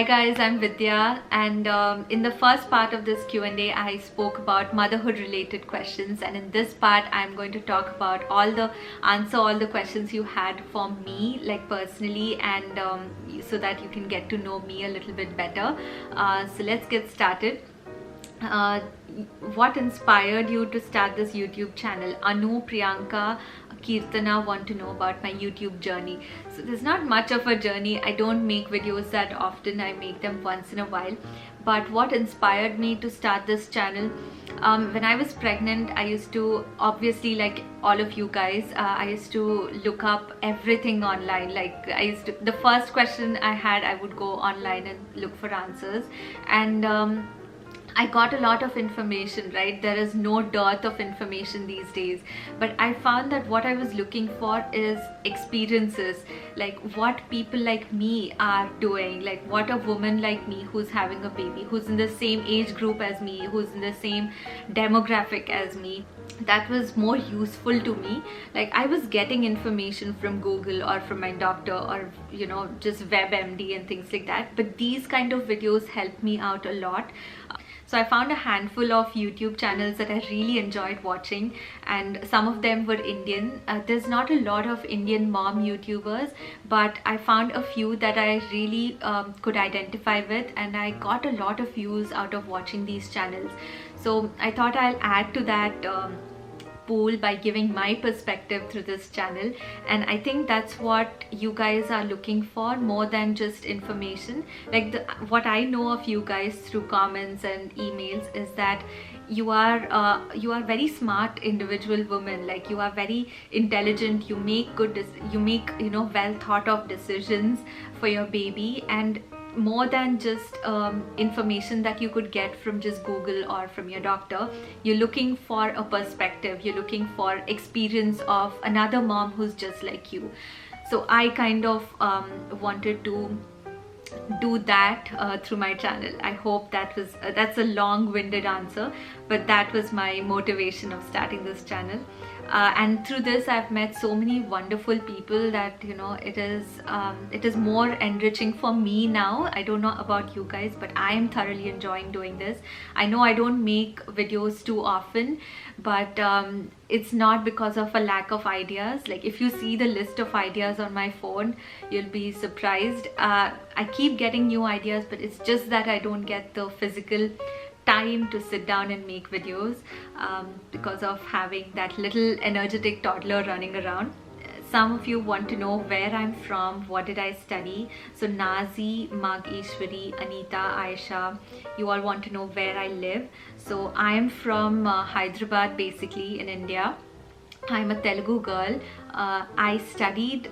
Hi guys, I'm Vidya, and in the first part of this Q&A I spoke about motherhood related questions, and in this part I'm going to talk about answer all the questions you had for me, like personally, and so that you can get to know me a little bit better. So let's get started. uh, what inspired you to start this YouTube channel? Anu, Priyanka, Kirtana want to know about my YouTube journey. So there's not much of a journey. I don't make videos that often. I make them once in a while. But what inspired me to start this channel? When I was pregnant, I used to, obviously, like all of you guys, I used to look up everything online. Like the first question I had, I would go online and look for answers. And I got a lot of information, right? There is no dearth of information these days. But I found that what I was looking for is experiences, like what people like me are doing, like what a woman like me who's having a baby, who's in the same age group as me, who's in the same demographic as me. That was more useful to me. Like I was getting information from Google or from my doctor or just WebMD and things like that, but these kind of videos helped me out a lot. So I found a handful of YouTube channels that I really enjoyed watching, and some of them were Indian. There's not a lot of Indian mom YouTubers, but I found a few that I really could identify with, and I got a lot of views out of watching these channels. So I thought I'll add to that pool by giving my perspective through this channel, and I think that's what you guys are looking for more than just information. Like what I know of you guys through comments and emails is that you are very smart individual women. Like you are very intelligent, you make well thought of decisions for your baby, and more than just information that you could get from just Google or from your doctor. You're looking for a perspective, you're looking for experience of another mom who's just like you. So I kind of wanted to do that through my channel. I hope that's a long-winded answer, but that was my motivation of starting this channel. And through this I've met so many wonderful people that it is more enriching for me now. I don't know about you guys, but I am thoroughly enjoying doing this. I know I don't make videos too often, but it's not because of a lack of ideas. Like if you see the list of ideas on my phone, you'll be surprised. I keep getting new ideas, but it's just that I don't get the physical time to sit down and make videos because of having that little energetic toddler running around. Some of you want to know where I'm from, what did I study. So Nazi, Mageshwari, Anita, Aisha, you all want to know where I live. So I am from Hyderabad, basically in India. I'm a Telugu girl. I studied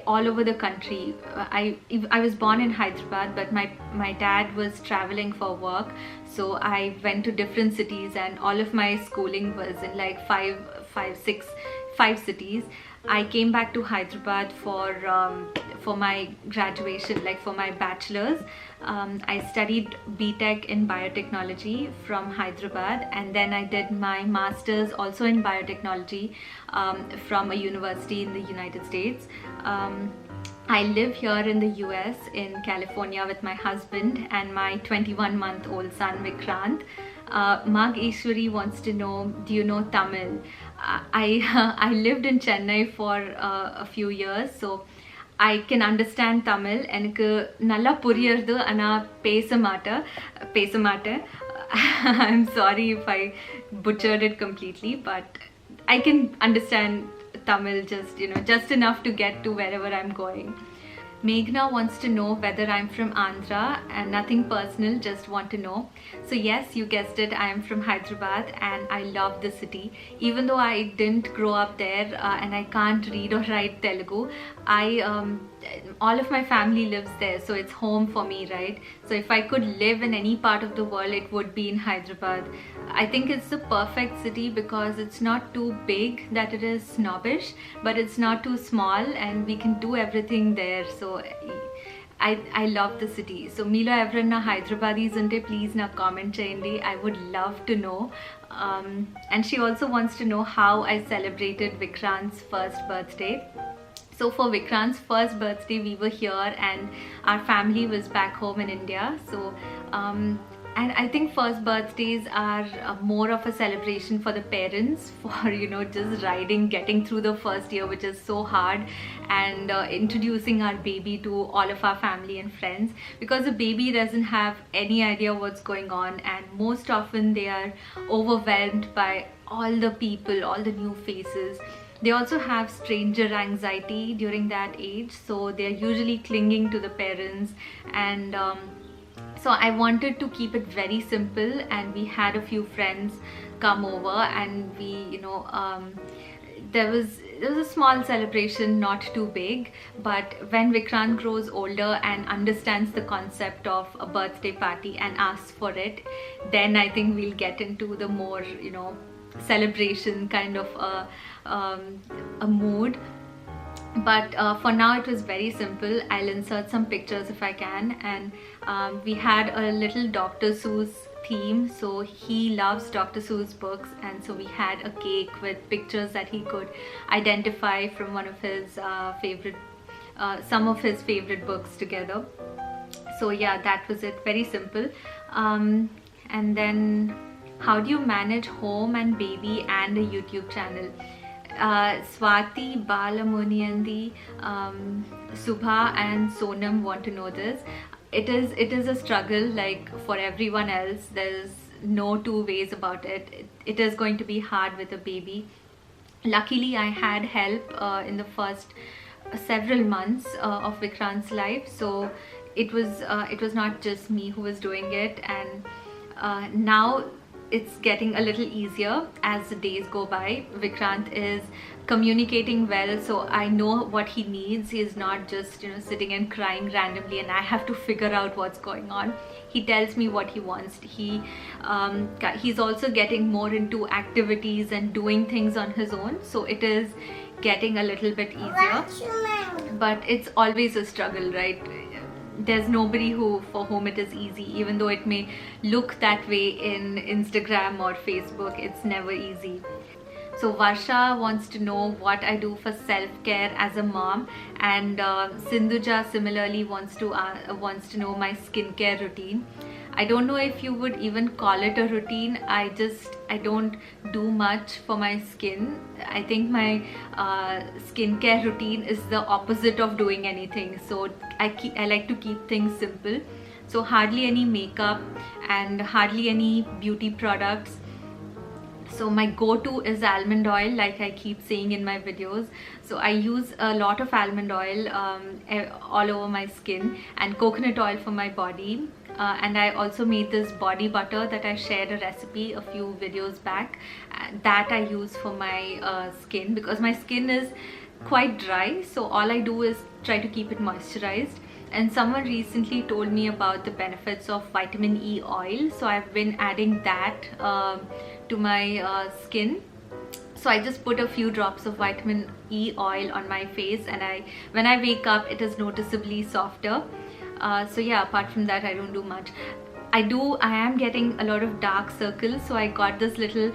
all over the country. I was born in Hyderabad, but my dad was traveling for work, so I went to different cities, and all of my schooling was in like five cities. I came back to Hyderabad for my graduation, like for my bachelor's. I studied BTech in biotechnology from Hyderabad, and then I did my master's also in biotechnology from a university in the United States. I live here in the US, in California, with my husband and my 21-month-old son Vikrant. Mageshwari wants to know, do you know Tamil? I lived in Chennai for a few years, so I can understand Tamil. எனக்கு நல்லா புரியுது ஆனா பேச மாட்டேன். I'm sorry if I butchered it completely, but I can understand Tamil just enough to get to wherever I'm going. Meghna wants to know whether I'm from Andhra, and nothing personal, just want to know. So yes, you guessed it, I am from Hyderabad and I love the city. Even though I didn't grow up there and I can't read or write Telugu, all of my family lives there, so it's home for me, right? So if I could live in any part of the world, it would be in Hyderabad. I think it's the perfect city because it's not too big that it is snobbish, but it's not too small, and we can do everything there. So I love the city. So Milo Evrenna Hyderabadis unte please na comment cheyandi. I would love to know. And she also wants to know how I celebrated Vikrant's first birthday. So for Vikrant's first birthday, we were here and our family was back home in India. So and I think first birthdays are more of a celebration for the parents, for just riding, getting through the first year, which is so hard, and introducing our baby to all of our family and friends, because the baby doesn't have any idea what's going on, and most often they are overwhelmed by all the people, all the new faces. They also have stranger anxiety during that age, so they're usually clinging to the parents. And so I wanted to keep it very simple, and we had a few friends come over, and we there was a small celebration, not too big. But when Vikrant grows older and understands the concept of a birthday party and asks for it, then I think we'll get into the more celebration kind of a mood. But for now it was very simple. I'll insert some pictures if I can. And we had a little Dr. Seuss theme, so he loves Dr. Seuss books, and so we had a cake with pictures that he could identify from one of his some of his favorite books together. So yeah, that was it, very simple. And then, how do you manage home and baby and a YouTube channel? Swati, Balamuniandi, Subha and Sonam want to know this. It is a struggle, like for everyone else. There's no two ways about it. It is going to be hard with a baby. Luckily, I had help in the first several months of Vikrant's life, so it was not just me who was doing it. And now it's getting a little easier as the days go by. Vikrant is communicating well, so I know what he needs. He is not just sitting and crying randomly and I have to figure out what's going on. He tells me what he wants. He's also getting more into activities and doing things on his own, so it is getting a little bit easier. But it's always a struggle, right? There's nobody for whom it is easy, even though it may look that way in Instagram or Facebook. It's never easy. So Varsha wants to know what I do for self-care as a mom, and Sindhuja similarly wants to know my skincare routine. I don't know if you would even call it a routine. I don't do much for my skin. I think my skincare routine is the opposite of doing anything. So I like to keep things simple. So hardly any makeup and hardly any beauty products. So my go-to is almond oil, like I keep saying in my videos. So I use a lot of almond oil all over my skin, and coconut oil for my body. And I also made this body butter that I shared a recipe a few videos back. That I use for my skin, because my skin is quite dry. So all I do is try to keep it moisturized. And someone recently told me about the benefits of vitamin E oil, so I've been adding that to my skin. So I just put a few drops of vitamin E oil on my face, and when I wake up it is noticeably softer. So yeah, apart from that I don't do much. I am getting a lot of dark circles, so I got this little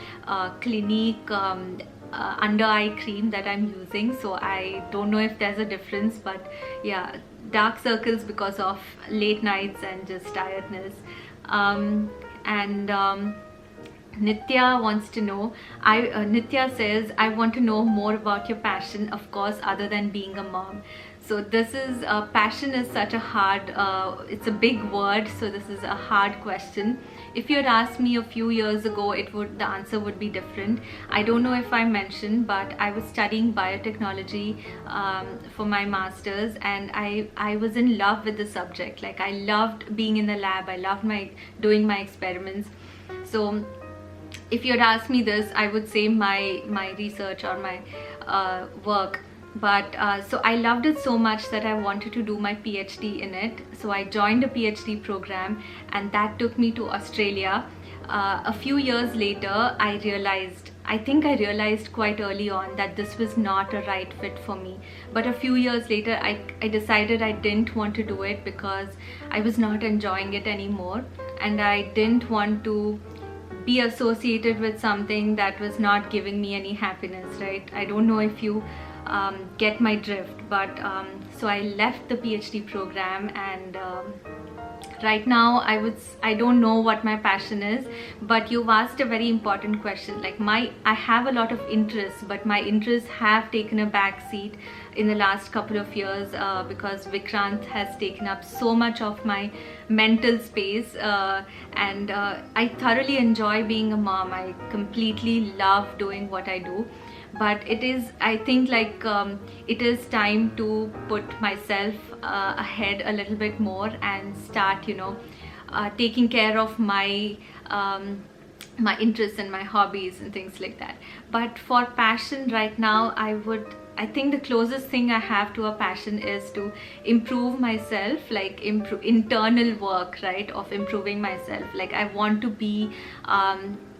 Clinique under eye cream that I'm using. So I don't know if there's a difference, but yeah, dark circles because of late nights and just tiredness. Nitya wants to know, Nitya says, I want to know more about your passion, of course, other than being a mom. So this is, passion is such a hard, it's a big word, so this is a hard question. If you had asked me a few years ago, the answer would be different. I don't know if I mentioned, but I was studying biotechnology for my master's, and I was in love with the subject. Like, I loved being in the lab, I loved doing my experiments. So if you had asked me this, I would say my research or my work. But so I loved it so much that I wanted to do my PhD in it. So I joined a PhD program, and that took me to Australia. A few years later, I think I realized quite early on that this was not a right fit for me. But a few years later, I decided I didn't want to do it because I was not enjoying it anymore, and I didn't want to be associated with something that was not giving me any happiness, right? I don't know if you get my drift. But so I left the PhD program, and right now I don't know what my passion is. But you've asked a very important question. Like, I have a lot of interests, but my interests have taken a back seat in the last couple of years, because Vikrant has taken up so much of my mental space, and I thoroughly enjoy being a mom. I completely love doing what I do. But it is, I think, like, it is time to put myself ahead a little bit more and start, taking care of my my interests and my hobbies and things like that. But for passion right now, I think the closest thing I have to a passion is to improve myself, like internal work, right, of improving myself. Like, I want to be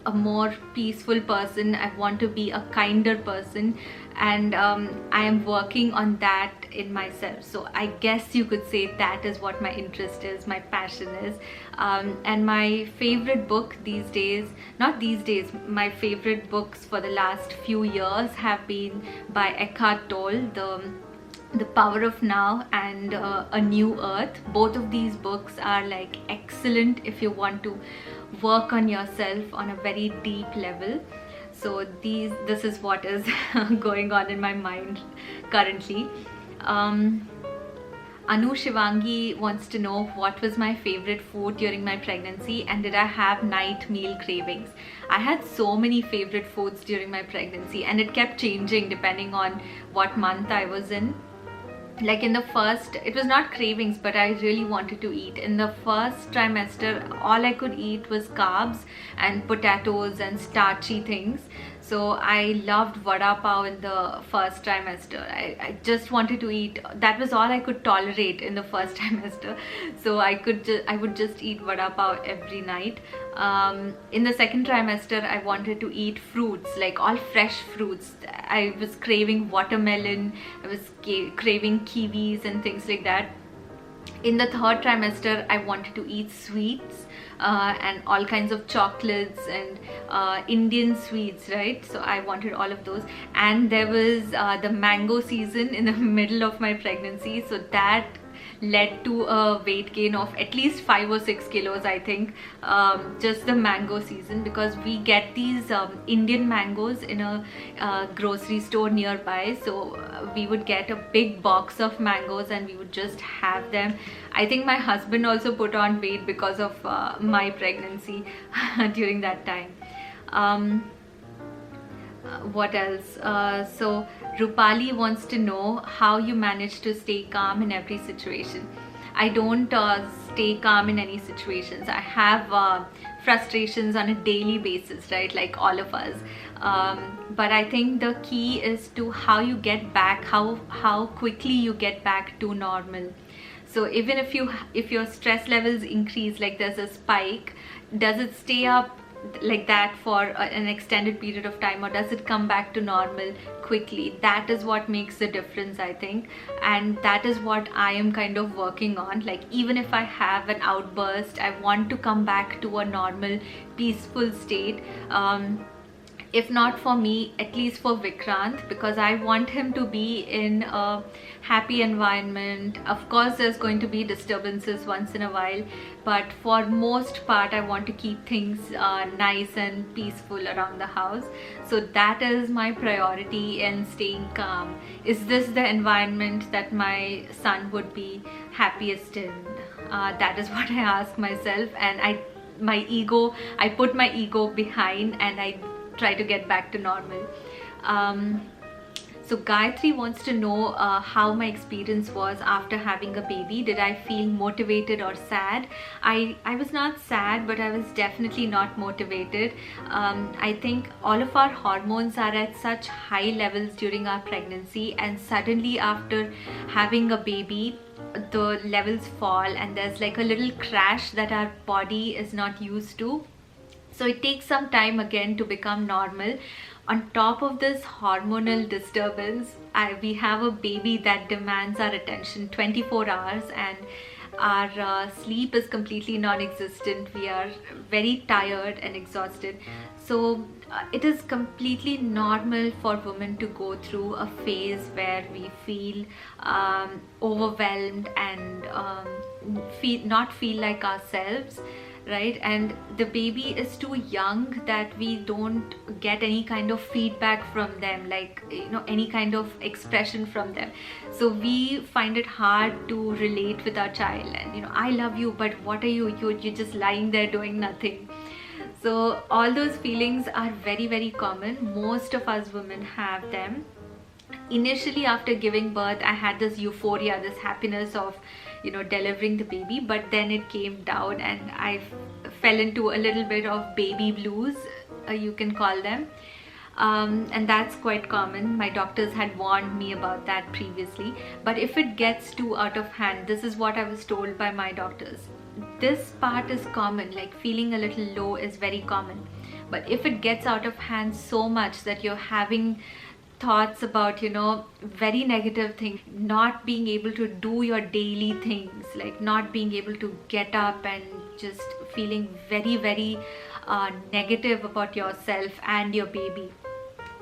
a more peaceful person. I want to be a kinder person, and I am working on that in myself. So I guess you could say that is what my interest is, my passion is. And my favorite book these days, not these days, my favorite books for the last few years have been by Eckhart Tolle, the Power of Now and A New Earth. Both of these books are like excellent if you want to work on yourself on a very deep level. So this is what is going on in my mind currently. Anu Shivangi wants to know what was my favorite food during my pregnancy, and did I have night meal cravings. I had so many favorite foods during my pregnancy, and it kept changing depending on what month I was in. Like, in the first, it was not cravings, but I really wanted to eat. In the first trimester, all I could eat was carbs and potatoes and starchy things. So I loved vada pav in the first trimester. I just wanted to eat. That was all I could tolerate in the first trimester. So I would just eat vada pav every night. In the second trimester, I wanted to eat fruits, like all fresh fruits. I was craving watermelon. I was craving kiwis and things like that. In the third trimester, I wanted to eat sweets, and all kinds of chocolates and Indian sweets, right? So I wanted all of those. And there was the mango season in the middle of my pregnancy, so that led to a weight gain of at least 5 or 6 kilos, I think. Just the mango season, because we get these Indian mangoes in a grocery store nearby. So we would get a big box of mangoes and we would just have them. I think my husband also put on weight because of my pregnancy during that time. What else? So Rupali wants to know how you manage to stay calm in every situation. I don't stay calm in any situations. I have frustrations on a daily basis, right, like all of us. But I think the key is to how you get back, how quickly you get back to normal. So even if your stress levels increase, like there's a spike, does it stay up like that for an extended period of time, or does it come back to normal quickly? That is what makes the difference, I think. And that is what I am kind of working on. Like, even if I have an outburst, I want to come back to a normal, peaceful state. If not for me, at least for Vikrant, because I want him to be in a happy environment. Of course, there's going to be disturbances once in a while, but for most part, I want to keep things nice and peaceful around the house. So that is my priority in staying calm. Is this the environment that my son would be happiest in? That is what I ask myself, and I put my ego behind, and I try to get back to normal. So Gayatri wants to know how my experience was after having a baby. Did I feel motivated or sad? I was not sad, but I was definitely not motivated. I think all of our hormones are at such high levels during our pregnancy, and suddenly after having a baby, the levels fall, and there's like a little crash that our body is not used to. So it takes some time again to become normal. On top of this hormonal disturbance, we have a baby that demands our attention 24 hours, and our sleep is completely non-existent, we are very tired and exhausted. So it is completely normal for women to go through a phase where we feel overwhelmed and not feel like ourselves, right? And the baby is too young that we don't get any kind of feedback from them, like, you know, any kind of expression from them. So we find it hard to relate with our child, and, you know, I love you, but what are you're just lying there doing nothing. So all those feelings are very, very common. Most of us women have them. Initially, after giving birth, I had this euphoria, this happiness of, you know, delivering the baby, but then it came down and I fell into a little bit of baby blues, you can call them. And that's quite common. My doctors had warned me about that previously. But if it gets too out of hand, this is what I was told by my doctors. This part is common, like feeling a little low is very common. But if it gets out of hand so much that you're having thoughts about, you know, very negative things, not being able to do your daily things, like not being able to get up, and just feeling very, very negative about yourself and your baby,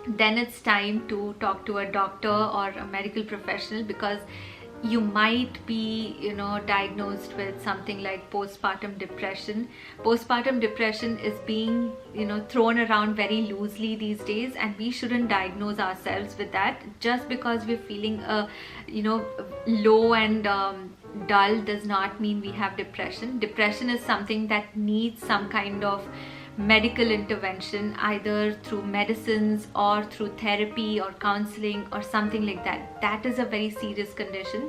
then it's time to talk to a doctor or a medical professional, because you might be, you know, diagnosed with something like postpartum depression. Postpartum depression is being, you know, thrown around very loosely these days, and we shouldn't diagnose ourselves with that. Just because we're feeling you know, low and dull does not mean we have depression. Depression is something that needs some kind of medical intervention, either through medicines or through therapy or counseling or something like that. That is a very serious condition,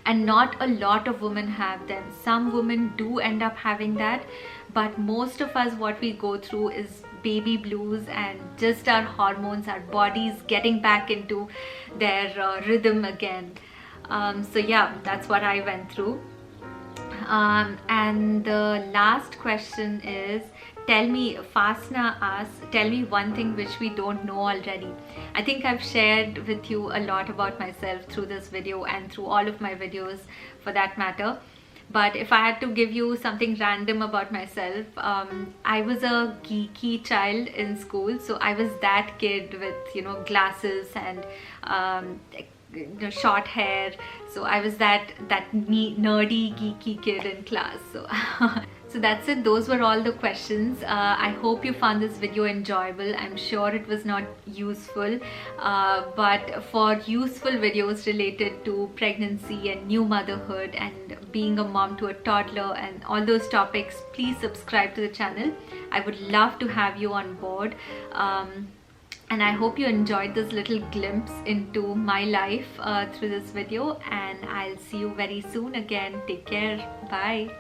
and not a lot of women have them. Some women do end up having that, but most of us, what we go through is baby blues and just our hormones, our bodies getting back into their rhythm again. So yeah, that's what I went through. And the last question is, Fasna asks, tell me one thing which we don't know already. I think I've shared with you a lot about myself through this video and through all of my videos for that matter. But if I had to give you something random about myself, I was a geeky child in school. So I was that kid with, you know, glasses and you know, short hair. So I was that nerdy geeky kid in class. So so that's it. Those were all the questions. I hope you found this video enjoyable. I'm sure it was not useful, but for useful videos related to pregnancy and new motherhood and being a mom to a toddler and all those topics, please subscribe to the channel. I would love to have you on board. And I hope you enjoyed this little glimpse into my life through this video, and I'll see you very soon again. Take care. Bye.